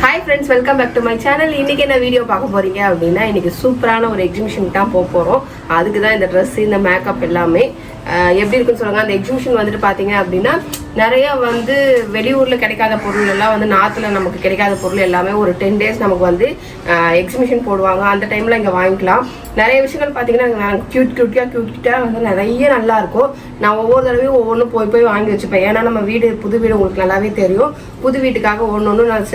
Hi friends, welcome back to my channel. இன்னைக்கு என்ன video பார்க்க போறீங்க அப்படின்னா இன்னைக்கு சூப்பரான ஒரு எக்ஸிபிஷனுக்கு தான் போறோம். அதுக்கு தான் இந்த Dress இந்த மேக்கப் எல்லாமே எப்படி இருக்குன்னு சொல்லுங்க. அந்த எக்ஸிபிஷன் வந்துட்டு பாத்தீங்க அப்படின்னா நிறைய வந்து வெளியூர்ல கிடைக்காத பொருள் எல்லாம் வந்து நார்த்ல நமக்கு கிடைக்காத பொருள் எல்லாமே ஒரு 10 days நமக்கு வந்து எக்ஸிபிஷன் போடுவாங்க. அந்த டைம்ல இங்க வாங்கிக்கலாம். நிறைய விஷயங்கள் பாத்தீங்கன்னா கியூட்டா வந்து நிறைய நல்லா இருக்கும். நான் ஒவ்வொரு தடவையும் ஒவ்வொன்றும் போய் வாங்கி வச்சுப்பேன். ஏன்னா நம்ம புது வீடு உங்களுக்கு நல்லாவே தெரியும். புது வீட்டுக்காக ஒன்று நான்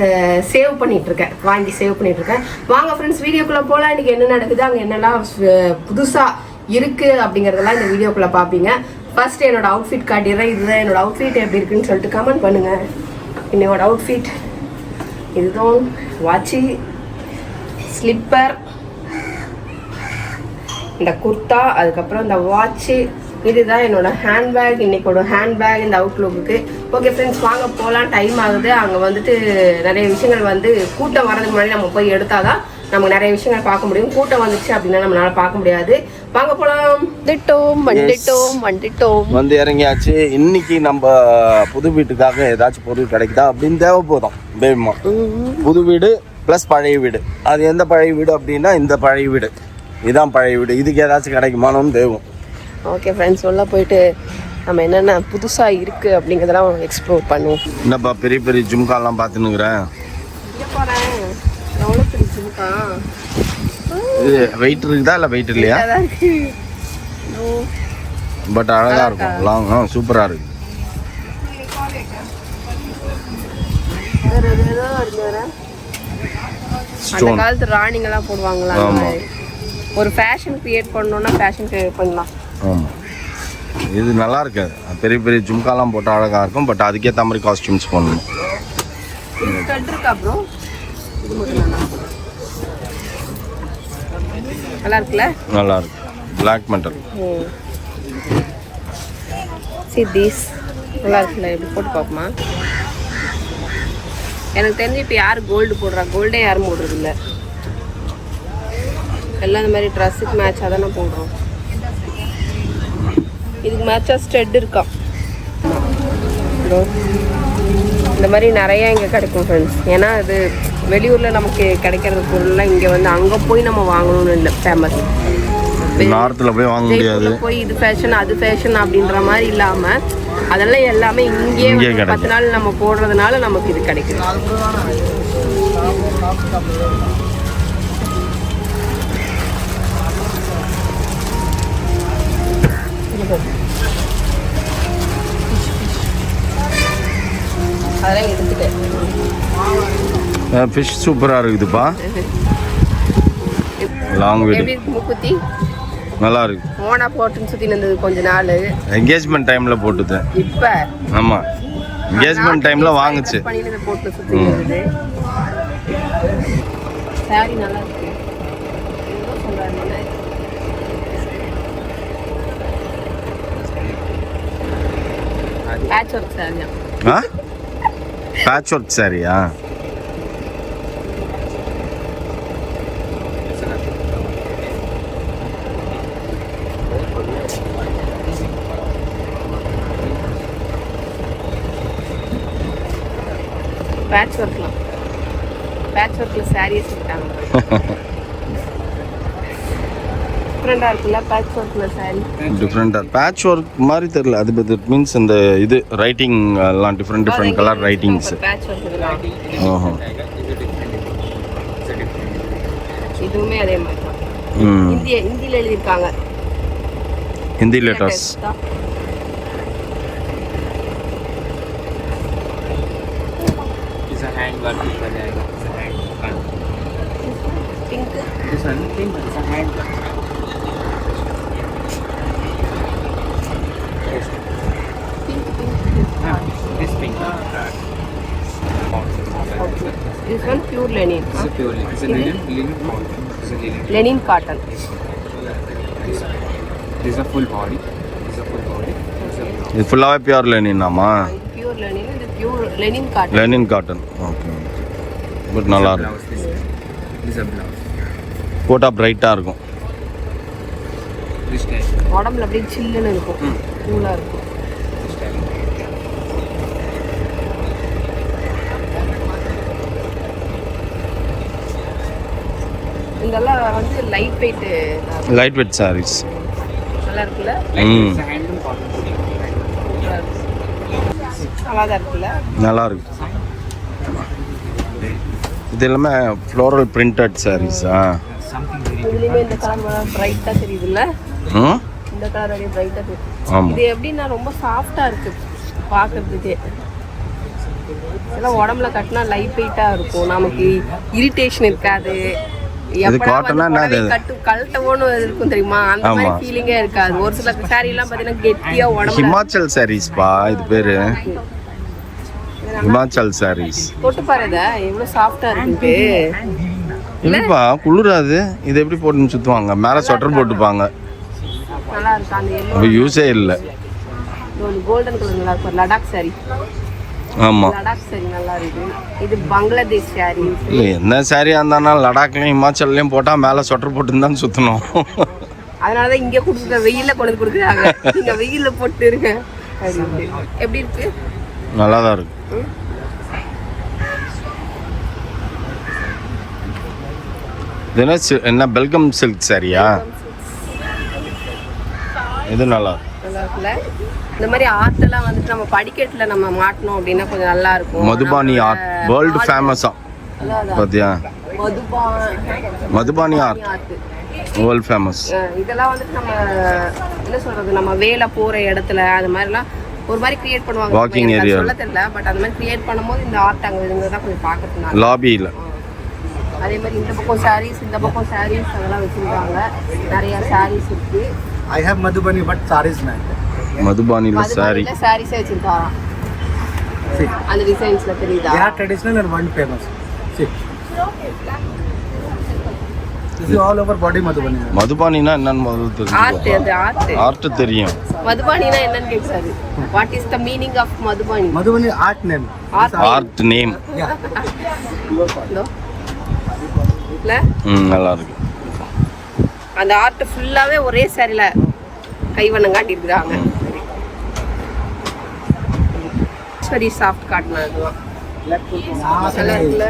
சேவ் பண்ணிட்டு இருக்கேன், வாங்கி சேவ் பண்ணிட்டு இருக்கேன். வாங்க ஃப்ரெண்ட்ஸ் வீடியோக்குள்ள போலாம். இன்னைக்கு என்ன நடக்குது, அங்கே என்னெல்லாம் புதுசா இருக்கு அப்படிங்கறதெல்லாம் இந்த வீடியோக்குள்ள பாப்பீங்க. ஃபர்ஸ்ட் என்னோட அவுட்ஃபிட் காட்டிடுறேன். இதுதான் என்னோட அவுட்ஃபிட், எப்படி இருக்குன்னு சொல்லிட்டு கமெண்ட் பண்ணுங்க. என்னோட அவுட்ஃபிட் இதுதான். வாட்சி, ஸ்லிப்பர், இந்த குர்த்தா, அதுக்கப்புறம் இந்த வாட்சு, இதுதான் என்னோட ஹேண்ட்பேக். இன்னைக்கோட ஹேண்ட்பேக் இந்த அவுட்லுக்கு. ஓகே ஃப்ரெண்ட்ஸ் வாங்க போகலாம். டைம் ஆகுது. அங்கே வந்துட்டு நிறைய விஷயங்கள் வந்து கூட்டம் வரதுக்கு முன்னாடி நம்ம போய் எடுத்தாதான் நம்ம நிறைய விஷயங்கள் பார்க்க முடியும். கூட்டம் வந்துச்சு அப்படின்னா நம்மளால பார்க்க முடியாது. வாங்க போலாம். வந்து இறங்கியாச்சு. இன்னைக்கு நம்ம புது வீட்டுக்காக ஏதாச்சும் பொருள் கிடைக்குதா அப்படின்னு தேவைப்போதும். பேமா புது வீடு ப்ளஸ் பழைய வீடு. அது எந்த பழைய வீடு அப்படின்னா இந்த பழைய வீடு, இதுதான் பழைய வீடு. இதுக்கு ஏதாச்சும் கிடைக்குமானு தேவும். ஓகே ஃப்ரெண்ட்ஸ் உள்ள போயிட்டு நம்ம என்னென்ன புதுசா இருக்கு அப்படிங்கிறதெல்லாம் எக்ஸ்ப்ளோர் பண்ணுவோம். என்னப்பா பெரிய பெரிய ஜும்காலாம் பார்த்துன்னுக்குறேன். இது வெயிட் இருக்குதா இல்லை வெயிட் இல்லையா? பட் அழகா இருக்கும். லாங் சூப்பரா இருக்கு. அந்த காலத்து ராணிங்கெல்லாம் போடுவாங்களா, ஒரு ஃபேஷன் கிரியேட் பண்ணணும்னா ஃபேஷன் கிரியேட் பண்ணலாம். ஆமாம், இது நல்லா இருக்காது. பெரிய பெரிய ஜும்காலாம் போட்டால் அழகாக இருக்கும். பட் அதுக்கேற்ற மாதிரி காஸ்டியூம்ஸ் பண்ணணும். நல்லா இருக்குல்ல? நல்லா இருக்கு. Black metal. See this. நல்லா இருக்குல்ல? எப்படி போட்டு பார்ப்போமா? எனக்கு தெரிஞ்சு இப்போ யார் கோல்டு போடுறா? கோல்டே யாரும் போடுறது இல்லை. எல்லாம் இந்த மாதிரி ட்ரெஸ்ஸுக்கு மேட்சாக தானே போடுறோம். இதுக்கு மேட்சாக ஸ்டெட் இருக்கா? இந்த மாதிரி நிறையா இங்கே கிடைக்கும் ஃப்ரெண்ட்ஸ். ஏன்னா அது வெளியூரில் நமக்கு கிடைக்கிற பொருள்லாம் இங்கே வந்து அங்கே போய் நம்ம வாங்கணும்னு இல்லை. ஃபேமஸ் நார்த்தில் போய் வாங்க முடியாது. போய் இது ஃபேஷன் அது ஃபேஷன் அப்படின்ற மாதிரி இல்லாமல் அதெல்லாம் எல்லாமே இங்கே 10 நாள் நம்ம போடுறதுனால நமக்கு இது கிடைக்குது. அதெல்லாம் எடுத்துட்டேன். ஃபிஷ் சூப்பராக இருக்குதுப்பா. லாங் வீடு முக்குத்தி நல்லா இருக்கு. மோனா போட்டுன்னு சுற்றி இருந்தது கொஞ்ச நாள். என்கேஜ்மெண்ட் டைமில் போட்டுதேன். இப்போ ஆமாம், என்கேஜ்மெண்ட் டைமில் வாங்குச்சு. போட்டு சுற்றி இருந்தது. சாரி நல்லா இருக்கு. பேட்ச் ஒர்க் சாரியா? பேட்ச் ஒர்க் சாரியா? பேட்ச் ஒர்க்லாம் பேட்ச் ஒர்க்கில் சாரியே சொல்லிட்டாங்க. டிஃப்ரெண்டாக இருக்குல்ல பேட்ச் ஒர்க்கில் சாரி? டிஃப்ரெண்டாக பேட்ச் ஒர்க் மாதிரி தெரியல. அது இட் மீன்ஸ் இந்த இது ரைட்டிங் எல்லாம் different colour writings. Patch work இதெல்லாம். ஓஹோ, இதுவுமே அதே மாதிரி தான். ஹிந்தியில் எழுதியிருக்காங்க. ஹிந்தி லெட்டர்ஸ். hand work ऊपर जाएगा. It's a hand work. Pink. This one pink. It's a hand work. Yes. Pink. This pink. Okay. This one pure linen. It's a pure linen. It's a linen cotton. It's a linen. Linen cotton. This is a full body. This is a full body. இது ஃபுல்லாகவே pure லெனினாமா? Pure linen. இது pure linen cotton. Linen cotton. Okay, but நல்லா இருக்கும். This is a blouse. போட்டா பிரைட்டாக இருக்கும். உடம்புல அப்படியே சில்லுன்னு இருக்கும், கூலாக இருக்கும். இதெல்லாம் வந்து light weight light weight saris நல்லா இருக்குல்ல, It's a handloom cotton. நல்லா தான் இருக்குல்ல. நல்லா இருக்கு. இது எல்லாமே ஃப்ளோரல் பிரிண்டட் சாரீஸா? Something very இதுலயுமே இந்த கலர் பிரைட்டா தெரியுதுல்ல, ம் இந்த கலர் அப்படியே பிரைட்டா தெரியுது. ஆமாம். இது எப்படின்னா ரொம்ப சாஃப்டா இருக்கு பார்க்கறதுக்கே. இதெல்லாம் உடம்புல கட்டினா லைட் வெயிட்டா இருக்கும், நமக்கு இரிட்டேஷன் இருக்காது. எப்படா காட்டனா வந்து என்ன புடவை கழட்டவோன்னு இருக்கும் தெரியுமா, அந்த மாதிரி ஆமா. ஃபீலிங்கே இருக்காது. ஒரு சில சாரி எல்லாம் பாத்தீங்கன்னா கெட்டியா உடம்புல ஹிமாச்சல் சாரீஸ்பா இது பேரு. ஹிமாச்சல் சாரீஸ். போட்டு பாருங்க எவ்வளவு சாஃப்டா இருக்கு. இல்லப்பா குளிராது. இது எப்படி போட்டுன்னு சுற்றுவாங்க? மேலே ஸ்வெட்டர் போட்டுப்பாங்க. நல்லா இருக்கு. அந்த எல்லோ அப்போ யூஸே இல்லை. கோல்டன் கலர் நல்லா இருக்கும். லடாக் சாரி, ஆமாம். லடாக் சாரி நல்லா இருக்கு. இது பங்களாதேஷ் சாரி. இல்லை என்ன சாரியாக இருந்தாலும் லடாக்லையும் ஹிமாச்சல்லையும் போட்டால் மேலே ஸ்வெட்டர் போட்டுன்னு தான் சுற்றணும். அதனாலதான் இங்க கொடுக்குற வெயில்ல கொண்டு கொடுக்குறாங்க, நீங்க வெயில்ல போட்டு இருங்க அப்படின்ட்டு. எப்படி இருக்கு? நல்லா தான் இருக்கு. இது என்ன பெல்கம் சில்க் சாரியா? இது நல்லா இருக்கு. நல்லா இருக்குல்ல. இந்த மாதிரி ஆர்ட் எல்லாம் வந்துட்டு நம்ம படிக்கட்டுல நம்ம மாட்டணும் அப்படின்னா கொஞ்சம் நல்லா இருக்கும். மதுபானி ஆர்ட் வேர்ல்டு ஃபேமஸா பார்த்தியா? Madhubani art world famous. இதெல்லாம் வந்துட்டு நம்ம என்ன சொல்றது, நம்ம வேலை போற இடத்துல அது மாதிரிலாம் ஒரு மாதிரி கிரியேட் பண்ணுவாங்க. Walking area. சொல்ல தெரியல, பட் அந்த மாதிரி கிரியேட் பண்ணும்போது இந்த ஆர்ட் அங்கே இதுங்கிறத கொஞ்சம் பார்க்கறதுனால. லாபியில் அதே மாதிரி இந்த பக்கம் சாரீஸ், இந்த பக்கம் சாரீஸ் அதெல்லாம் வச்சிருக்காங்க. நிறைய சாரீஸ் இருக்கு. I have Madhubani, but sarees not. மதுபானியில் சாரி. மதுபானில சாரீஸே வச்சிருக்காராம். See, அந்த டிசைன்ஸ்ல தெரியுதா? they are traditional and one famous. See, this is all over body Madhubani. மதுபானினா என்னன்னு முதல்ல ஆர்ட், தெரிஞ்சுக்கோ. அது ஆர்ட். ஆர்ட் தெரியும். மதுபானினா என்னன்னு கேட்காரு. What is the meaning of Madhubani? Madhubani art name. Art. Art name. Yeah. இல்ல நல்லா இருக்கு. அந்த ஆர்ட் ஃபுல்லாவே ஒரே சாரில கைவண்ணம் காட்டியிருக்கிறாங்க. சரி சாஃப்ட் காட்டினதுலாம் நல்லா இருக்குல்ல.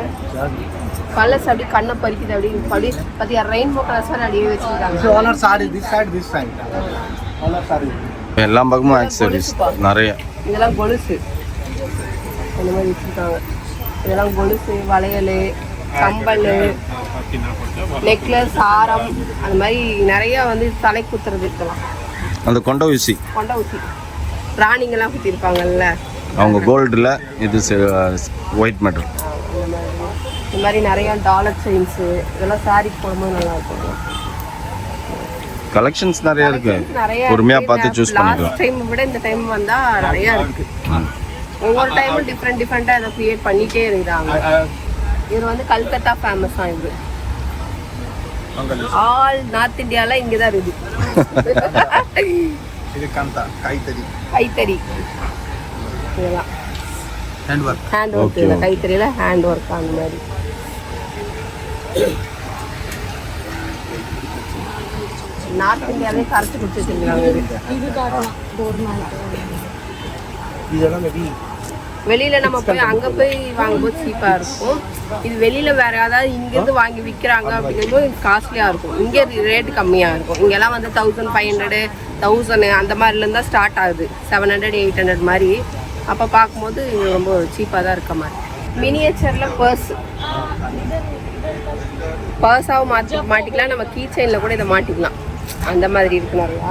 கலர்ஸ் அப்படியே கண்ணை பறிக்குது. அப்படியே பார்த்தியா ரெயின்போ கலர்ஸ் அப்படியே வச்சுருக்காங்க. So all are sarees. This side, this side. All are sarees. எல்லா பக்கமும் ஆக்சரிஸ் நிறைய. இதெல்லாம் கொலுசு அந்த மாதிரி வச்சுருக்காங்க. இதெல்லாம் கொலுசு, வளையல், கம்பல், நெக்லஸ், ஆரம், அந்த மாதிரி நிறைய வந்து தலை குத்துறது இருக்கலாம். அந்த கொண்ட ஊசி கொண்ட ஊசி ராணிங்கெல்லாம் குத்திருப்பாங்கல்ல, அவங்க கோல்டில், இது ஒயிட் மெட்டல். இந்த மாதிரி நிறைய டாலர் செயின்ஸு இதெல்லாம் சாரி போடும்போது நல்லா இருக்கும். கலெக்ஷன்ஸ் நிறைய இருக்கு. நிறைய பொறுமையா பார்த்து சூஸ் பண்ணிக்கலாம். லாஸ்ட் டைம் விட இந்த டைம் வந்தா நிறைய இருக்கு. ஒவ்வொரு டைமும் டிஃப்ரெண்டாக இதை கிரியேட் பண்ணிட்டே இருக்கிறாங்க. இது வந்து கல்கத்தா ஃபேமஸ் தான். இது ஆல் நார்த் இந்தியாவில் இங்கே தான் இருக்குது. இது காந்தா கைத்தறி. கைத்தறி இதெல்லாம் Hand work. Hand work. Okay, இல்லை okay. கைத்தறியில் ஹேண்ட் ஒர்க் அந்த மாதிரி. நார்த் இந்தியாவே கரைச்சி குடிச்சு வச்சுருக்காங்க. இதெல்லாம் maybe வெளியில நம்ம போய் அங்க போய் வாங்கும்போது சீப்பா இருக்கும். இது வெளியில வேற யாராவது இங்கேருந்து வாங்கி விற்கிறாங்க அப்படிங்கும்போது காஸ்ட்லியா இருக்கும். இங்கே ரேட் கம்மியா இருக்கும். இங்கெல்லாம் வந்து 1500, 1000 அந்த மாதிரிலேருந்து தான் ஸ்டார்ட் ஆகுது. 700, 800 மாதிரி. அப்போ பார்க்கும்போது ரொம்ப சீப்பாக தான் இருக்க மாதிரி. மினியேச்சரில் பர்ஸாகவும் மாட்டிக்கலாம். நம்ம கீ செயினில் கூட இதை மாட்டிக்கலாம். அந்த மாதிரி இருக்கு நிறையா.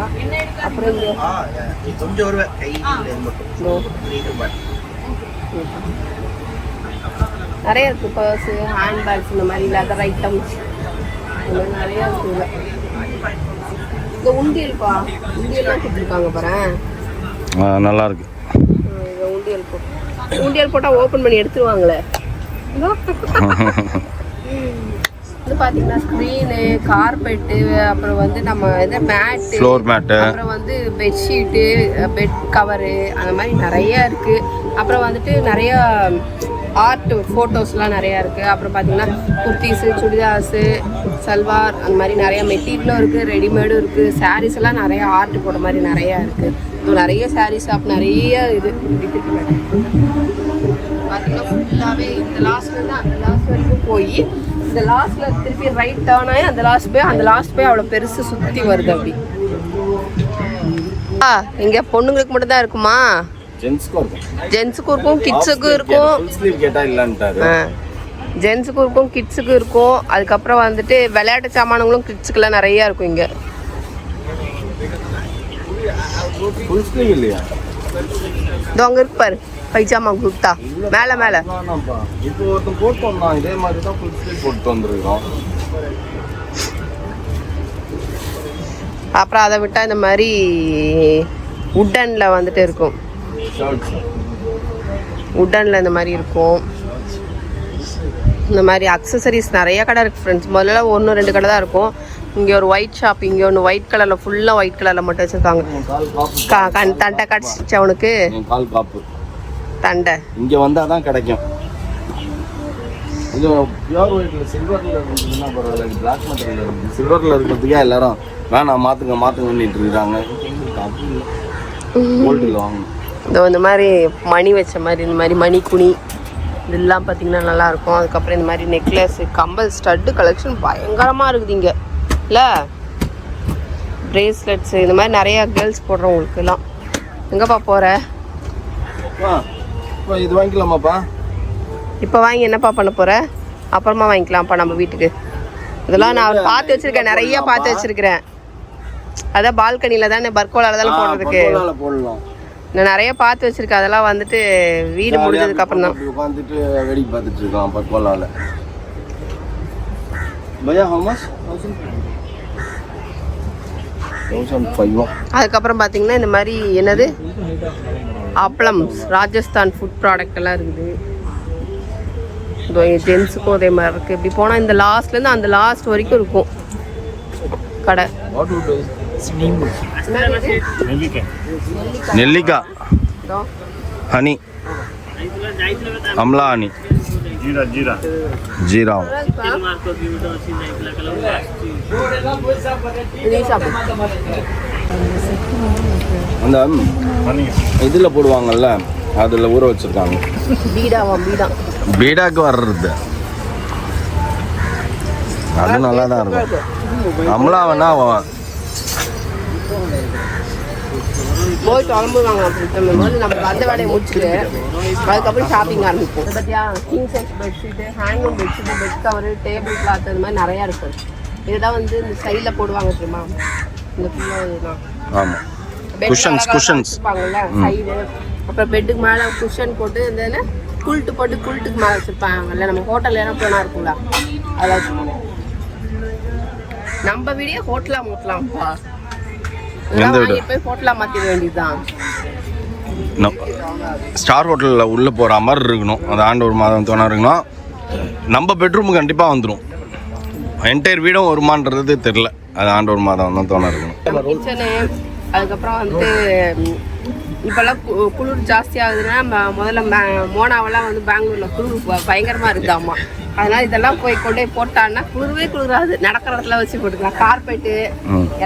அப்புறம் இங்கே கொஞ்சம் ஒரு கையில் மட்டும் நிறைய இருக்கு. பர்ஸு, ஹேண்ட்பேக்ஸ், இந்த மாதிரி லெதர் ஐட்டம்ஸ் இந்த மாதிரி நிறையா இருக்கு. இந்த உண்டியல்ப்பா, உண்டியல்லாம் கொடுத்துருக்காங்க பாரு. நல்லா இருக்கு. இந்த உண்டியல் உண்டியல் போட்டால் ஓப்பன் பண்ணி எடுத்துருவாங்களே. இது பார்த்தீங்கன்னா ஸ்க்ரீனு, கார்பெட்டு, அப்புறம் வந்து நம்ம இது மேட்டு, ஃப்ளோர் மேட்டு, அப்புறம் வந்து பெட்ஷீட்டு, பெட் கவரு, அந்த மாதிரி நிறையா இருக்குது. அப்புறம் வந்துட்டு நிறையா ஆர்ட் ஃபோட்டோஸ்லாம் நிறையா இருக்குது. அப்புறம் பார்த்தீங்கன்னா குர்த்திஸு, சுடிதாஸு, சல்வார், அந்த மாதிரி நிறையா மெட்டீரியலும் இருக்குது, ரெடிமேடும் இருக்குது. சாரீஸ் எல்லாம் நிறையா ஆர்ட் போட மாதிரி நிறையா இருக்குது. நிறைய சாரீஸ் ஷாப் நிறைய இது பார்த்தீங்கன்னா ஃபுல்லாகவே இந்த லாஸ்ட்லேருந்து அந்த லாஸ்ட் வரைக்கும் போய் இந்த லாஸ்ட்ல திருப்பி ரைட் டர்ன் ஆகி அந்த லாஸ்ட் போய் அவ்வளோ பெருசு சுற்றி வருது அப்படி. இங்கே பொண்ணுங்களுக்கு மட்டும் தான் இருக்குமா? ஜென்ஸுக்கும் இருக்கும் கிட்ஸுக்கும் இருக்கும். ஜென்ஸுக்கும் இருக்கும் கிட்ஸுக்கும் இருக்கும். அதுக்கப்புறம் வந்துட்டு விளையாட்டு சாமான்களும் கிட்ஸுக்கெல்லாம் நிறைய இருக்கும் இங்கே. இதோ அங்கே இருக்கு பாரு பைஜாமா குர்தா மேலே மேலே. இப்போ ஒருத்தன் போட்டு வந்தான் இதே மாதிரி தான் ஃபுல் ஸ்லீவ் போட்டு வந்துருக்கோம். அப்புறம் அதை விட்டால் இந்த மாதிரி உட்டனில் வந்துட்டு இருக்கும். உட்டனில் இந்த மாதிரி இருக்கும். இந்த மாதிரி அக்சசரிஸ் நிறைய கடை இருக்குது ஃப்ரெண்ட்ஸ். முதல்ல 1-2 கடை தான் இருக்கும். இங்கே ஒரு ஒயிட் ஷாப், இங்கே ஒன்று ஒயிட் கலரில் ஃபுல்லாக ஒயிட் கலரில் மட்டும் வச்சுருக்காங்க. தண்டை கிடச்சிச்சு அவனுக்கு கால் காப்பு தண்டை. இங்கே வந்தால் தான் கிடைக்கும். இது பியூர் ஒயிட்டில் சில்வரில் இருந்ததுன்னா பரவாயில்ல. பிளாக் மெட்டரில் இருக்குது. சில்வரில் இருக்கிறதுக்கே எல்லாரும் வேணாம் மாற்றுங்கன்னுட்டு இருக்கிறாங்க. கோல்டில் வாங்கணும். இந்த மாதிரி மணி வச்ச மாதிரி இந்த மாதிரி மணி குனி இதெல்லாம் பார்த்தீங்கன்னா நல்லாயிருக்கும். அதுக்கப்புறம் இந்த மாதிரி நெக்லஸ் கம்பல் ஸ்டட்டு கலெக்ஷன் பயங்கரமாக இருக்குது இங்கே இல்லை. பிரேஸ்லெட்ஸு இந்த மாதிரி நிறையா கேர்ள்ஸ் போடுறவங்களுக்குலாம். எங்கேப்பா போகிற? இது வாங்கிக்கலாமாப்பா? இப்போ வாங்கி என்னப்பா பண்ண போகிற? அப்புறமா வாங்கிக்கலாம்ப்பா நம்ம வீட்டுக்கு. இதெல்லாம் நான் பார்த்து வச்சுருக்கேன், நிறைய பார்த்து வச்சுருக்கிறேன். அதான் பால்கனியில் தானே பர்கோலாவில் தானே போடுறதுக்கு போடலாம். நான் நிறைய பார்த்து வச்சுருக்கேன். அதெல்லாம் வந்துட்டு வீடு முடிஞ்சதுக்கப்புறம் தான் உட்காந்துட்டு வேடிக்கை பார்த்துட்டு இருக்கான் பர்கோலாவில். பையா how much? 1005. அதுக்கப்புறம் பார்த்தீங்கன்னா இந்த மாதிரி என்னது அப்பளம்ஸ் ராஜஸ்தான் ஃபுட் ப்ராடக்ட் எல்லாம் இருக்குது. ஜென்ஸுக்கும் அதே மாதிரி இருக்குது. இப்படி போனால் இந்த லாஸ்ட்லேருந்து அந்த லாஸ்ட் வரைக்கும் இருக்கும் கடை. நெல்லிக்காய் ஹனி அம்லா ஹனி ஜீரா அந்த இதில் போடுவாங்கல்ல அதில் ஊற வச்சுருக்காங்க. பீடாக்கு வர்றது அது நல்லா தான் இருக்கும். அம்லா வேணா போய் கிளம்புவாங்க. அப்படி நம்ம அந்த வேலையை முடிச்சுட்டு அதுக்கப்புறம் ஷாப்பிங் ஆரம்பிப்போம். பத்தியா king size bedsheet, handloom bedsheet, bed cover, table cloth அந்த மாதிரி நிறையா இருக்குது. இதெல்லாம் வந்து இந்த சைடில் போடுவாங்க தெரியுமா? இந்த ஃபுல்லாக ஆமாம் குஷன்ஸ் வச்சுருப்பாங்கல்ல சைடு. அப்புறம் பெட்டுக்கு மேலே குஷன் போட்டு இந்த குல்ட்டுக்கு மேலே வச்சுருப்பாங்கல்ல. நம்ம ஹோட்டல் ஏன்னா போனால் இருக்கும்ல அதெல்லாம் வச்சுருப்பாங்க. நம்ம வீடியோ ஹோட்டலாக மூட்டலாம்ப்பா. போய் ஹோட்டலாக மாற்றிட வேண்டியதுதான். ஸ்டார் ஹோட்டலில் உள்ளே போகிற மாதிரி இருக்கணும். அது ஆண்டு மாதம் தோணா இருக்கணும். நம்ம பெட்ரூம் கண்டிப்பாக வந்துடும். என்டையர் வீடும் வருமானது தெரில. அது ஆண்டு மாதம் தான் தோணா இருக்கணும். கிச்சனு அதுக்கப்புறம் வந்துட்டு இப்போல்லாம் குளிர் ஜாஸ்தி ஆகுதுன்னா முதல்ல மோனாவெல்லாம் வந்து பெங்களூரில் குளிர் பயங்கரமாக இருக்குதாம்மா. அதனால் இதெல்லாம் போய் கொண்டே போட்டான்னா குளிராது. நடக்கிற இடத்துல வச்சு போட்டுக்கலாம். கார்பெட்டு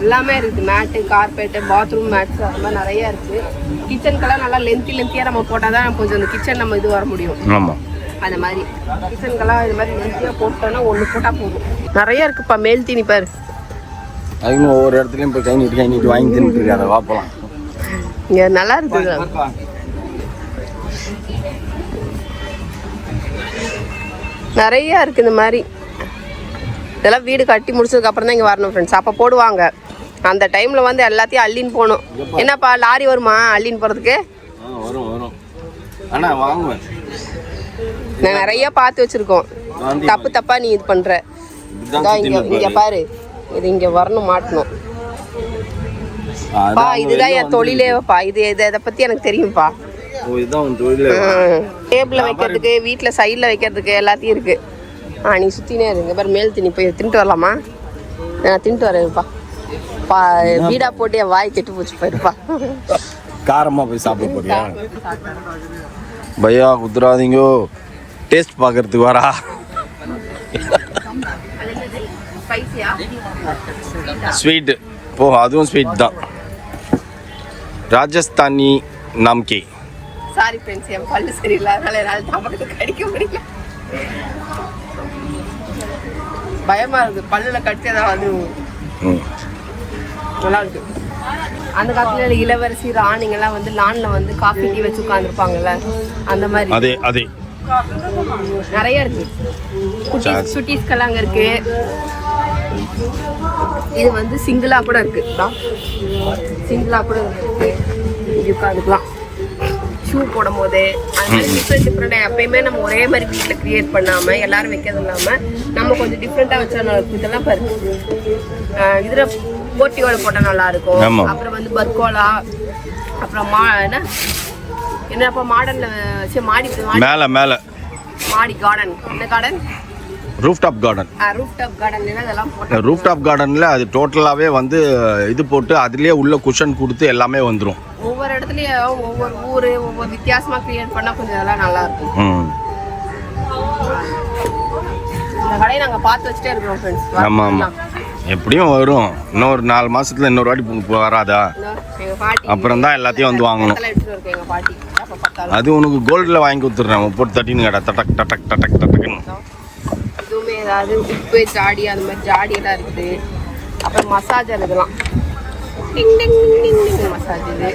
எல்லாமே இருக்குது. மேட்டு, கார்பெட்டு, பாத்ரூம் மேட்ஸ் அந்த மாதிரி நிறையா இருக்குது. கிச்சனுக்கெல்லாம் நல்லா லென்த்தியாக நம்ம போட்டால் தான் கொஞ்சம் அந்த கிச்சன் நம்ம இது வர முடியும். ஆமாம் அந்த மாதிரி கிச்சனுக்கெல்லாம் இது மாதிரி லென்த்தியாக போட்டோன்னா ஒன்று போட்டால் போதும். நிறையா இருக்குப்பா மேல் தீனி பாரு. அதுவும் ஒவ்வொரு இடத்துலையும் போய் கை நீட்டு வாங்கி தின்னுட்டு அதை வாப்பலாம். இங்கே நல்லா இருக்குது. நிறையா இருக்குது இந்த மாதிரி. இதெல்லாம் வீடு கட்டி முடிச்சதுக்கப்புறம் தான் இங்கே வரணும் ஃப்ரெண்ட்ஸ். அப்போ போடுவாங்க. அந்த டைமில் வந்து எல்லாத்தையும் அள்ளின்னு போகணும். என்னப்பா லாரி வருமா அள்ளின்னு போகிறதுக்கு? வரும் ஆனால் வாங்குவேன். நான் நிறையா பார்த்து வச்சுருக்கோம். தப்பாக நீ இது பண்ணுற. இங்கே பாரு, இது இங்கே வரணும் மாட்டணும். பா இதுதான் என் தொழிலேப்பா. இதை பற்றி எனக்கு தெரியும்ப்பா. டேபிளில் வைக்கிறதுக்கு, வீட்டில் சைடில் வைக்கிறதுக்கு எல்லாத்தையும் இருக்குது. நீ சுற்றினே இருங்க பாரு. மேல் தீனி போய் தின்ட்டு வரலாமா? நான் தின்ட்டு வரேன்ப்பா. வீடா போட்டு என் வாய் கெட்டு போச்சு போயிருப்பா. காரமாக போய் சாப்பிட போறியா? பையா குத்துறாதீங்கோ, டேஸ்ட் பார்க்கறதுக்கு வரா. ஸ்வீட்டு போ, அதுவும் ஸ்வீட் தான். ராஜஸ்தானி நாம்கே. சாரி ஃப்ரெண்ட்ஸ், என் பல்லு சரியில்லை, அதனால என்னால் பக்கத்துக்கு கடிக்க முடியல. பயமா இருக்கு, பல்லுல கடிச்சு ஏதாவது வந்து நல்லா இருக்கு. அந்த காலத்துல இளவரசி ராணிங்கெல்லாம் வந்து லான்ல வந்து காஃபி டீ வச்சு உட்காந்துருப்பாங்கல்ல, அந்த மாதிரி அதே அதே நிறைய இருக்கு. சுட்டீஸ்கெல்லாம் அங்க இருக்கு. இது வந்து சிங்கிளா கூட இருக்கு, சிங்கிளா கூட இருக்கு. இது உட்காந்துக்கலாம் ஷூ போடும் போது. அது மாதிரி டிஃப்ரெண்டாக எப்பயுமே நம்ம ஒரே மாதிரி வீட்டில் கிரியேட் பண்ணாம எல்லாரும் வைக்கிறது இல்லாம நம்ம கொஞ்சம் டிஃப்ரெண்டா வச்சா நல்லா இருக்கும். இதெல்லாம் பாரு, இதுல போட்டியோட போட்டா நல்லா இருக்கும். அப்புறம் வந்து பர்கோலா, அப்புறம் என்னப்பா மாடர்ன்ல மாடி மேல மேல மாடி கார்டன். என்ன கார்டன்? Rooftop garden. ரூஃப்டாப் கார்டன்ல அதெல்லாம் போட்டு ரூஃப்டாப் கார்டன்ல அது டோட்டலாவே வந்து இது போட்டு அதுலயே உள்ள குஷன் கொடுத்து எல்லாமே வந்துரும். ஒவ்வொரு இடத்துலயும் ஒவ்வொரு ஊரு ஒவ்வொரு வித்தியாசமா கிரியேட் பண்ணா கொஞ்சம் அதெல்லாம் நல்லா இருக்கும். இந்த கடையை நாங்க பார்த்து வச்சுட்டே இருக்கிறோம் ஃப்ரெண்ட்ஸ். ஆமா ஆமா, எப்படியும் வரும். இன்னொரு 4 மாசத்துல இன்னொரு வாட்டி வராதா? அப்புறம் தான் எல்லாத்தையும் வந்து வாங்கணும். அது உனக்கு கோல்டில் வாங்கி கொடுத்துட்றேன், போட்டு தட்டின்னு கடை டடக் டடக் டடக் டடக்குன்னு. இதுவுமே ஏதாவது உப்பு ஜாடி அந்த மாதிரி ஜாடியெல்லாம் இருக்குது. அப்புறம் மசாஜர் இதெல்லாம் மசாஜ். இது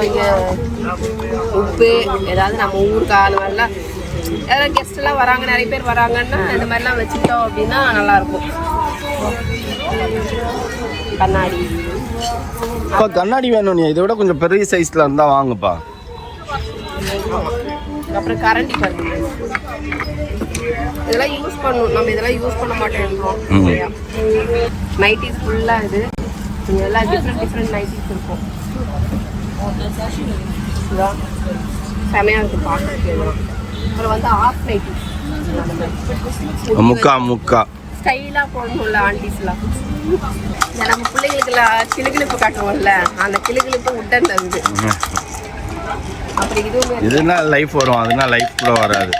இங்கே உப்பு ஏதாவது நம்ம ஊருக்கு அந்த மாதிரிலாம் யாராவது கெஸ்ட் எல்லாம் வராங்க, நிறைய பேர் வராங்கன்னா இந்த மாதிரிலாம் வச்சுக்கிட்டோம் அப்படின்னா நல்லா இருக்கும். கண்ணாடி. இப்போ கண்ணாடி வேணும், நீ இதை விட கொஞ்சம் பெரிய சைஸ்ல இருந்தா வாங்குப்பா. அப்புறம் கரண்டி பாருங்க, இதெல்லாம் யூஸ் பண்ணணும். நம்ம இதெல்லாம் யூஸ் பண்ண மாட்டேன். நைட்டிஸ் ஃபுல்லா இது எல்லாம் டிஃப்ரெண்ட் நைட்டிஸ் இருக்கும். செமையா இருக்கு பார்க்க. அப்புறம் வந்து ஆஃப் நைட்டிஸ் முக்கா ஸ்டைலா போடணும்ல ஆண்டிஸ்லாம். நம்ம பிள்ளைங்களுக்குலாம் கிளுகிழப்பு காட்டுவோம்ல, அந்த கிளுகிழப்பு உட்டன் தந்து. அப்புறம் இதுனா லைஃப் வரும், அதுனா லைஃப் கூட வராது.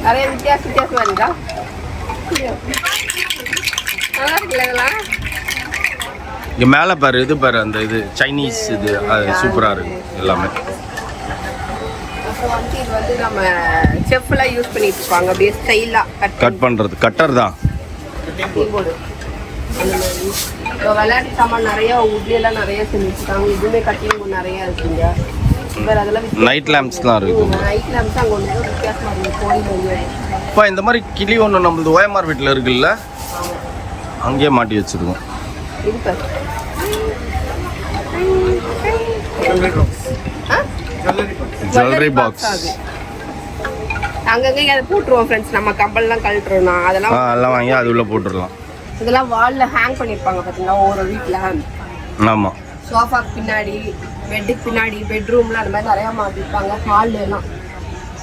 நிறைய வித்தியாசம் வருதா? நல்லா இருக்குல்ல இதெல்லாம். இங்க மேல பாரு, இது பாரு, அந்த இது சைனீஸ் இது அது சூப்பரா இருக்கு எல்லாமே. அப்புறம் வந்து இது வந்து நம்ம செஃப்லாம் யூஸ் பண்ணிட்டு இருப்பாங்க, அப்படியே ஸ்டைலா கட் பண்றது. கட்டர் தான் கீபோர்டு. அந்த மாதிரி இப்போ விளையாட்டு சாமான் நிறைய உட்லாம் நிறைய செஞ்சுருக்காங்க. இதுவுமே கட்டிங் நிறைய இருக்குங்க. வேறு அதெல்லாம் நைட் லேம்ப்ஸ்லாம் இருக்குது. நைட் லேம்ப்ஸ் அங்கே ஒன்று வித்தியாசமாக இருக்குது. கோயில் இப்போ இந்த மாதிரி கிளி ஒன்று நம்மளது ஓஎம்ஆர் வீட்டில் இருக்குல்ல, அங்கேயே மாட்டி வச்சுருக்கோம். இது பாரு, ஜுவல்லரி பாக்ஸ். அங்கங்கே அதை போட்டுருவோம் ஃப்ரெண்ட்ஸ். நம்ம கம்பல்லாம் கழட்டுறோம்னா அதெல்லாம் வாங்கி அது உள்ள போட்டுடலாம். இதெல்லாம் வாலில் ஹேங் பண்ணியிருப்பாங்க பார்த்தீங்களா ஒரு வீட்டில். ஆமாம், சோஃபாக்கு பின்னாடி, பெட்டுக்கு பின்னாடி, பெட்ரூமில் அந்த மாதிரி நிறையா மாட்டிருப்பாங்க. ஹாலில் எல்லாம்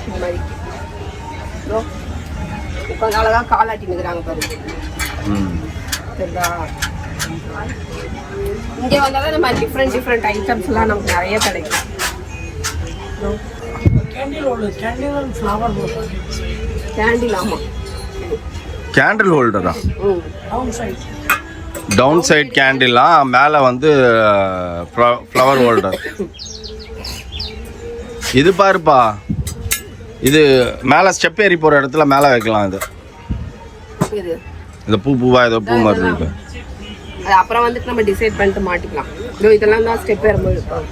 இந்த மாதிரி கொஞ்சம் அழகாக காலாட்டி நிற்கிறாங்க பாருங்க. சரிதா? இங்கே வந்தாலும் நம்ம டிஃப்ரெண்ட் ஐட்டம்ஸ்லாம் நமக்கு நிறைய கிடைக்கும். கேண்டில். ஆமாம், கேண்டில் ஹோல்டரா? டவுன் சைட் கேண்டில்லாம், மேலே வந்து ஃப்ளவர் ஹோல்டர். இது பாருப்பா, இது மேலே ஸ்டெப் ஏறி போகிற இடத்துல மேலே வைக்கலாம். இது இந்த பூவா ஏதோ பூ மாதிரி இருக்கு. அது அப்புறம் வந்துட்டு நம்ம டிசைட் பண்ணிட்டு மாட்டிக்கலாம். இதெல்லாம் தான் ஸ்டெப் ஏறும்போது இருக்கும்.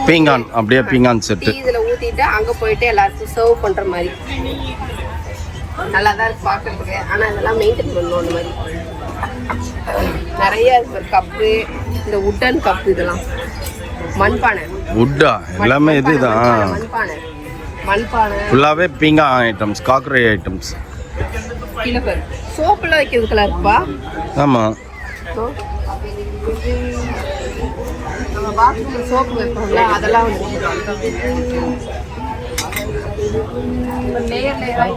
பீங்கான், அப்படியே பீங்கான் செட்டு இதில் ஊற்றிட்டு அங்கே போயிட்டு எல்லாருக்கும் சர்வ் பண்ணுற மாதிரி நல்லா தான் இருக்கு பார்க்கறதுக்கு. ஆனால் இதெல்லாம் மெயின்டைன் பண்ணணும். அந்த மாதிரி நிறைய இருக்கு. கப்பு, இந்த உட்டன் கப்பு, இதெல்லாம் மண்பானை. உட்டா எல்லாமே இதுதான். மண்பானை ஃபுல்லாகவே பீங்கான் ஐட்டம்ஸ், காக்ரே ஐட்டம்ஸ். கீழே பாரு, சோப்புலாம் வைக்கிறதுக்குலாம் இருக்குப்பா. ஆமாம், நம்ம பாத்ரூமில் சோப்பு வைப்போம்ல, அதெல்லாம் வந்து லேயர் லேயராக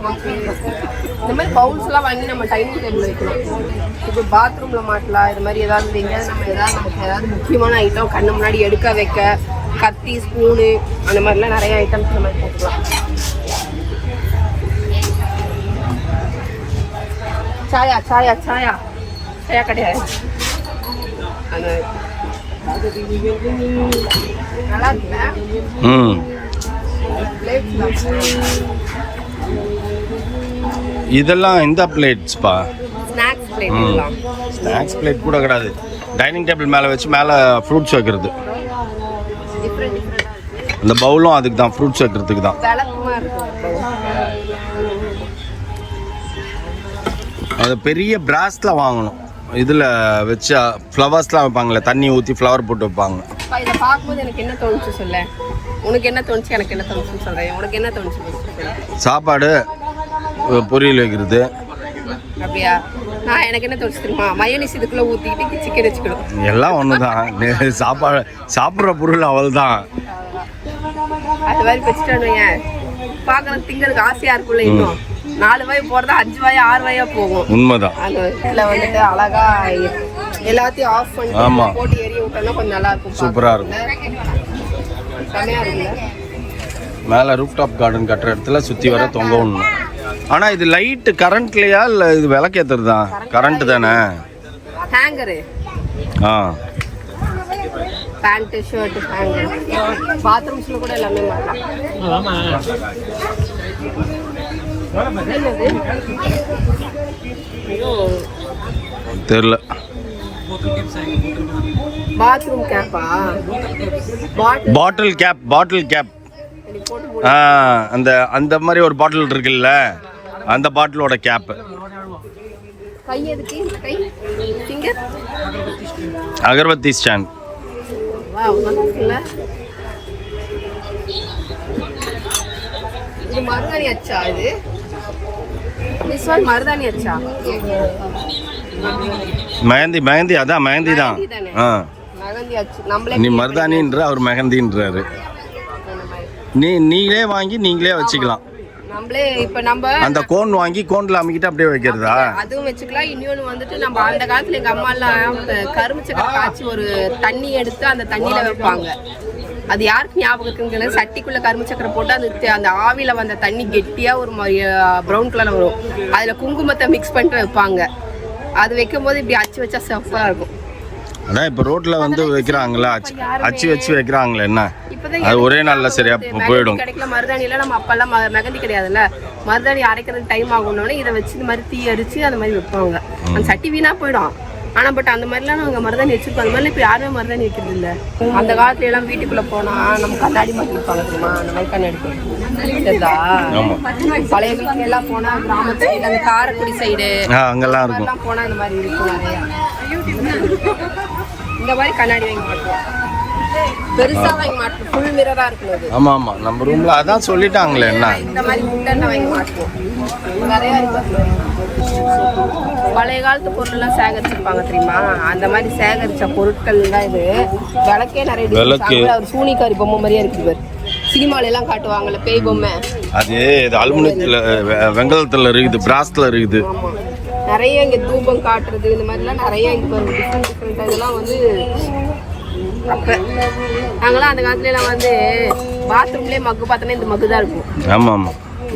இந்த மாதிரி பவுல்ஸ்லாம் வாங்கி நம்ம டைனிங் டேபிள் வைக்கணும். இப்போ பாத்ரூமில் மாட்டலாம். இது மாதிரி ஏதாவது எங்கேயாவது நமக்கு ஏதாவது முக்கியமான ஐட்டம் கண்ணு முன்னாடி எடுக்க வைக்க, கத்தி, ஸ்பூனு, அந்த மாதிரிலாம் நிறைய ஐட்டம்ஸ் இந்த மாதிரி போட்டுக்கலாம். சாயா கிடையாது. அந்த நல்லா இருக்குல்ல? ம் இதெல்லாம் இந்த பிளேட்ஸ்ப்பா. ஸ்நாக்ஸ் பிளேட் இதெல்லாம். ஸ்நாக்ஸ் பிளேட் கூட கிடையாது, டைனிங் டேபிள் மேலே வச்சு மேலே ஃப்ரூட்ஸ் வைக்கிறது. டிஃப்ரெண்ட் டிஃப்ரெண்டாக இருக்கு. இந்த பவுலும் அதுக்கு தான், ஃப்ரூட்ஸ் வைக்கிறதுக்கு தான். விளக்கமா இருக்கும். அது பெரிய பிராஸ்ல வாங்கணும். இதில் வச்ச ஃப்ளவர்ஸ்லாம் வைப்பாங்களே, தண்ணி ஊற்றி ஃப்ளவர் போட்டு வைப்பாங்க. இதை பார்க்கும்போது எனக்கு என்ன தோணுச்சு சொல்ல. உனக்கு என்ன தோணுச்சு, எனக்கு என்ன தோணுச்சுன்னு சொல்கிறேன். உனக்கு என்ன தோணுச்சு சொல்லு. சாப்பாடு, பொரியல் வைக்கிறது. அப்படியா? எனக்கு என்ன தோணுச்சு தெரியுமா, மயோனிஸ் இதுக்குள்ளே ஊற்றிக்கிட்டு சிக்கன் வச்சுக்கணும். எல்லாம் ஒன்று தான். சாப்பாடு சாப்பிட்ற பொருள் அவள் தான். அது மாதிரி வச்சுட்டோன்னு பார்க்குறது திங்கிறதுக்கு ஆசையாக இருக்கும்ல. இன்னும் 4 வாய் போகிறதா 5 வாய் 6 வாயா போகும். உண்மைதான். அந்த இதில் வந்துட்டு அழகா எல்லாத்தையும் ஆஃப் பண்ணி போட்டு எரிய விட்டோம்னா கொஞ்சம் நல்லா இருக்கும். சூப்பராக இருக்கும். செமையாக இருக்குல்ல? மேலே ரூஃப் டாப் கார்டன் கட்டுற இடத்துல சுற்றி வர தொங்க ஒன்று. ஆனால் இது லைட்டு கரண்ட்லையா இல்லை இது விளக்கேற்றுறது தான்? கரண்ட்டு தானே. ஹேங்கரு. ஆ பேண்ட்டு ஷர்ட்டு ஹேங்கர். பாத்ரூம்ஸில் கூட எல்லாமே மாட்டலாம். தெரியல. பாத்ரூம் கேப்பா? பாட்டில் கேப். பாட்டில் கேப். அந்த அந்த மாதிரி ஒரு பாட்டில் இருக்குல்ல, அந்த பாட்டிலோட கேப். கை எதுக்கு? கை ஃபிங்கர். அகர்பத்தி ஸ்டாண்ட். வாவ், நல்லா இருக்குல்ல? இது மருதாணி அச்சா? இது this one மருதாணி அச்சா? மெஹந்தி. அதான் மெஹந்தி தான். மெஹந்தி அச்சு. நம்மளே நீ மருதாணின்ற அவர் மெஹந்தின்றாரு. நீங்களே வாங்கி நீங்களே வச்சுக்கலாம். நம்மளே இப்ப நம்ம அந்த கோன் வாங்கி கோன்ல அமுக்கிட்டு அப்படியே வைக்கிறதா? அதுவும் வச்சுக்கலாம். இன்னொன்று வந்துட்டு நம்ம அந்த காலத்துல எங்க அம்மா எல்லாம் கரும்பு சக்கரை காய்ச்சி ஒரு தண்ணி எடுத்து அந்த தண்ணியில வைப்பாங்க. அது யாருக்கு ஞாபகம் இருக்குன்னு சட்டிக்குள்ள கரும்பு சக்கரை போட்டு அந்த ஆவியில வந்த தண்ணி கெட்டியா ஒரு ப்ரௌன் கலர்ல வரும். அதுல குங்குமத்தை மிக்ஸ் பண்ணிட்டு வைப்பாங்க. அது வைக்கும் போது இப்படி அச்சு வச்சா சூப்பரா இருக்கும். அதான் இப்போ ரோட்ல வந்து வைக்கிறாங்களா, அச்சு வச்சு வைக்கிறாங்களே, என்ன அது ஒரே நாள்ல சரியா போயிடும். கிடைக்கல மருதாணியில நம்ம அப்பெல்லாம் மெகந்தி கிடையாதுல்ல, மருதாணி அரைக்கிறது டைம் ஆகும்னோடனே இதை வச்சு இந்த மாதிரி தீ அரிச்சு அந்த மாதிரி வைப்பாங்க. அந்த சட்டி வீணா போயிடும். ஆனா பட் அந்த மாதிரிலாம் நாங்கள் மருதாணி வச்சிருக்கோம். அந்த மாதிரி இப்போ யாருமே மருதாணி வைக்கிறது இல்லை. அந்த காலத்துல எல்லாம் வீட்டுக்குள்ள போனா நம்ம கண்ணாடி மாட்டி வைப்பாங்க தெரியுமா, அந்த மாதிரி கண்ணாடி பழைய வீட்டுல எல்லாம் போனா கிராமத்து சைடு, அந்த காரைக்குடி சைடு அங்கெல்லாம் இருக்கும் போனா இந்த மாதிரி இருக்கும் நிறையா. இந்த மாதிரி கண்ணாடி வாங்கி மாட்டுவோம். பெருசா வாங்கி மாட்டுவோம். ஃபுல் மிரரா இருக்கும். ஆமா ஆமா, நம்ம ரூம்ல அதான் சொல்லிட்டாங்களே. என்ன இந்த மாதிரி முட்டை வாங்கி மாட்டுவோம். நிறைய இருக்கு. பழைய காலத்து பொருள் எல்லாம் சேகரிச்சிருப்பாங்க தெரியுமா, அந்த மாதிரி சேகரிச்ச பொருட்கள் தான் இது. விளக்கே நிறைய ஒரு சூனிக்காரி பொம்மை மாதிரியே இருக்குது. சினிமால எல்லாம் காட்டுவாங்கல்ல பேய் பொம்மை, அது அலுமினியத்துல வெங்கலத்துல இருக்குது, பிராஸ்ல இருக்குது. நிறைய இங்க தூபம் காட்டுறது இந்த மாதிரிலாம் நிறைய இங்க டிஃப்ரெண்ட் இதெல்லாம் வந்து அப்ப நாங்களாம் அந்த காலத்துல எல்லாம் வந்து பாத்ரூம்லயே மக்கு பார்த்தோன்னா இந்த மக்கு தான் இருக்கும். ஆமா ஆமா,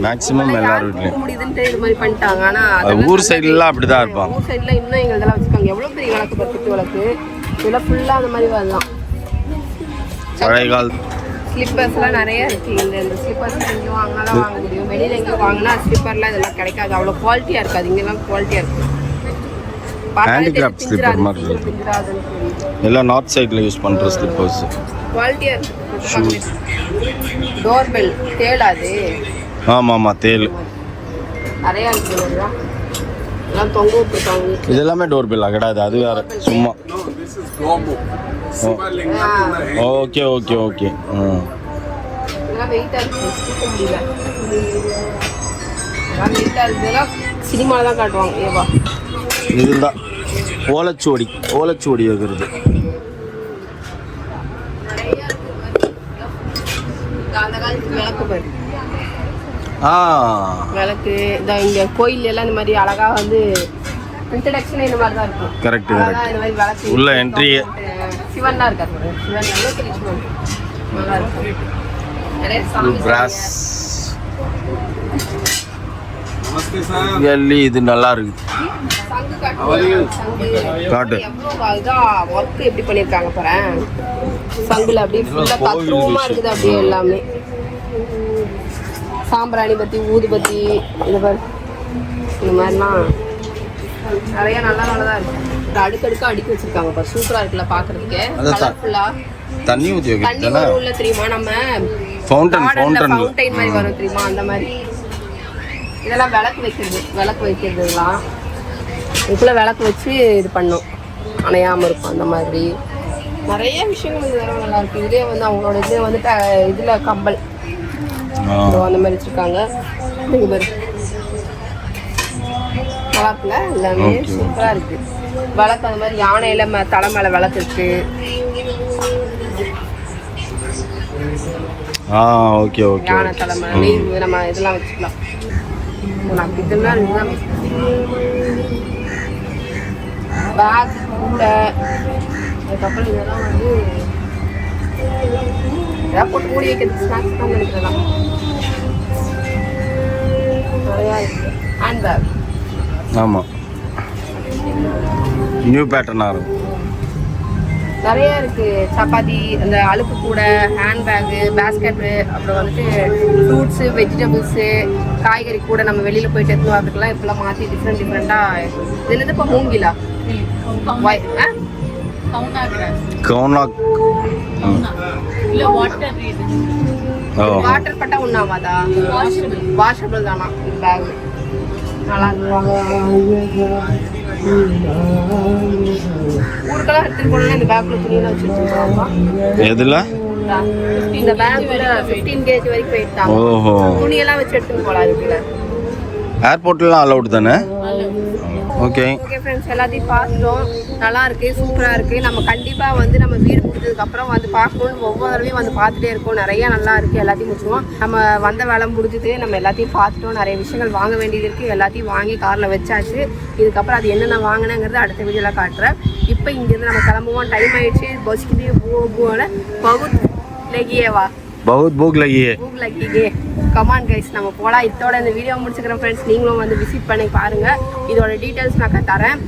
மேக்ஸிமம் எல்லாரும் வீட்லயும் முடியுதுன்ட்டு இது மாதிரி பண்ணிட்டாங்க. ஆனா ஊர் சைடுலாம் அப்படிதான் இருப்பாங்க. ஊர் சைடுல இன்னும் எங்க இதெல்லாம் வச்சுக்காங்க. எவ்வளவு பெரிய விளக்கு பத்து விளக்கு இதெல்லாம் ஃபுல்லா அந்த மாதிரி வரலாம். பழைய கால ஸ்லிப்பர்ஸ்லாம் நிறைய இருக்கு. இந்த ஸ்லிப்பர்ஸ் எங்கேயும் வாங்கினாலும் வாங்க முடியும். வெளியில எங்கேயும் வாங்கினா ஸ்லிப்பர்லாம் இதெல்லாம் கிடைக்காது. அவ்வளோ குவாலிட்டியா இருக்காது. இங்கெல்லாம் குவாலிட்டியா இருக்கு. ஹேண்டிகிராஃப்ட் ஸ்லிப்பர் மாதிரி இருக்கு. எல்லாம் நார்த் சைடுல யூஸ் பண்ற ஸ்லிப்பர்ஸ். குவாலிட்டியா இருக்கு. டோர் பெல் தேடாது. ஆமா ஆமா, தேல் நிறைய இருக்கு. எல்லாம் தொங்க விட்டுருக்காங்க. இது எல்லாமே டோர் பெல்லா கிடையாது, அது வேற சும்மா. Okay okay okay. இதெல்லாம் வெயிட்டா இருக்கு, தூக்க முடியல. இதெல்லாம் வெயிட்டா இருக்கு. இதெல்லாம் சினிமால தான் காட்டுவாங்க. ஏவா இதுதான் ஓலைச்சுவடி வைக்கிறது. அந்த காலத்துக்கு விளக்கு பாரு. விளக்கு இதான் இங்க கோயில் எல்லாம் இந்த மாதிரி அழகா வந்து இன்ட்ரடக்ஷன் இந்த மாதிரி தான் இருக்கும். Correct correct. இந்த மாதிரி விளக்கு உள்ள என்ட்ரி சிவன்லாம் இருக்காரு. சிவன் நல்ல சிவன் நல்லா இருக்கும். நிறைய சாமி பிராஸ் எல்லி இது நல்லா இருக்கு. சங்கு காட்டு. சங்கு காட்டு. எவ்வளோ இதா ஒர்க் எப்படி பண்ணியிருக்காங்க பாரேன். சங்குல அப்படியே ஃபுல்லா தத்ரூபமா இருக்குது அப்படியே எல்லாமே. சாம்பிராணி பத்தி, ஊதுபத்தி, இந்த மாதிரி இந்த மாதிரிலாம் நிறைய நல்லதா இருக்கு. அடுக்கடுக்கா அடுக்கி வச்சிருக்காங்க பாரு. சூப்பரா இருக்குல்ல பாக்குறதுக்கு. கலர்ஃபுல்லா தண்ணி ஊற்றி தண்ணி வைக்கிறதுனா உள்ள தெரியுமா, நம்ம ஃபவுண்டன் ஃபவுண்டைன் மாதிரி வரும் தெரியுமா, அந்த மாதிரி. இதெல்லாம் விளக்கு வைக்கிறதுலாம் இதுக்குள்ள விளக்கு வச்சு இது பண்ணும், அணையாம இருக்கும். அந்த மாதிரி நிறைய விஷயங்கள் இதெல்லாம் நல்லா இருக்கு. இதுலேயே வந்து அவங்களோட இது வந்துட்டு இதுல கம்பல் அந்த மாதிரி வச்சிருக்காங்க. நீங்க பாரு நல்லா இருக்குல்ல, எல்லாமே சூப்பரா இருக்கு. விளக்கு அந்த மாதிரி யானையில தலை மேல விளக்கு இருக்கு. Okay okay. யானை தலை மேல நம்ம இதெல்லாம் வச்சுக்கலாம். இதெல்லாம் இருக்குதான் பேக் கூட. அதுக்கப்புறம் இதெல்லாம் வந்து ஏதாவது போட்டு மூடி வைக்கிறது, ஸ்நாக்ஸ் தான் நினைக்கிறேன். நிறையா இருக்கு. Hand bag. ஆமாம், நியூ பேட்டர்னாக இருக்கும். நிறைய இருக்கு. சப்பாத்தி, அந்த அழுக்கு கூட, ஹேண்ட் பேக்கு, பேஸ்கெட்டு, அப்புறம் வந்துட்டு ஃப்ரூட்ஸு, வெஜிடபிள்ஸு, காய்கறி கூட நம்ம வெளியில் போயிட்டு எடுத்து வரதுக்கெல்லாம் இப்போலாம் மாற்றி டிஃப்ரெண்ட்டாக. இது என்னது இப்போ மூங்கிலா? கவுனாக். வாட்டர் பட்டா ஒன்றாவாதா? வாஷபிள் தானா பேக்? நல்லா ஊருக்கெல்லாம் எடுத்துட்டு போனா இந்த பேக்ல துணியெல்லாம் வச்சுருக்கோம். எதுல? இந்த பேக்ல 15 kg வரைக்கும் போயிட்டாங்க. ஓஹோ, துணியெல்லாம் வச்சு எடுத்துட்டு போகலாம். இதுக்குள்ள ஏர்போர்ட்லாம் அலௌட் தானே? ஓகே ஓகே ஃப்ரெண்ட்ஸ், எல்லாத்தையும் பார்த்துட்டோம். நல்லா இருக்கு, சூப்பரா இருக்கு. நம்ம கண்டிப்பா வந்து நம்ம வீடு முடிஞ்சதுக்கு அப்புறம் வந்து பார்க்கணும்னு ஒவ்வொரு தடவையும் வந்து பார்த்துட்டே இருக்கோம். நிறைய நல்லா இருக்கு. எல்லாத்தையும் முடிச்சுவோம். நம்ம வந்த வேலை முடிஞ்சுது, நம்ம எல்லாத்தையும் பார்த்துட்டோம். நிறைய விஷயங்கள் வாங்க வேண்டியது இருக்கு. எல்லாத்தையும் வாங்கி கார்ல வச்சாச்சு. இதுக்கப்புறம் அது என்னென்ன வாங்கினேங்கிறது அடுத்த வீடியோல காட்டுறேன். இப்போ இங்கிருந்து நம்ம கிளம்புவோம். டைம் ஆயிடுச்சு. பஸ்க்கு போல பகுத் லகியேவா बहुत भूख लगी है. भूख लगी है. கமான் கைஸ், நம்ம போலாம். இதோட இந்த வீடியோ முடிச்சுக்கிறேன் ஃப்ரெண்ட்ஸ். நீங்களும் வந்து விசிட் பண்ணி பாருங்க. இதோட டீட்டெயில்ஸ் நான் தரேன்.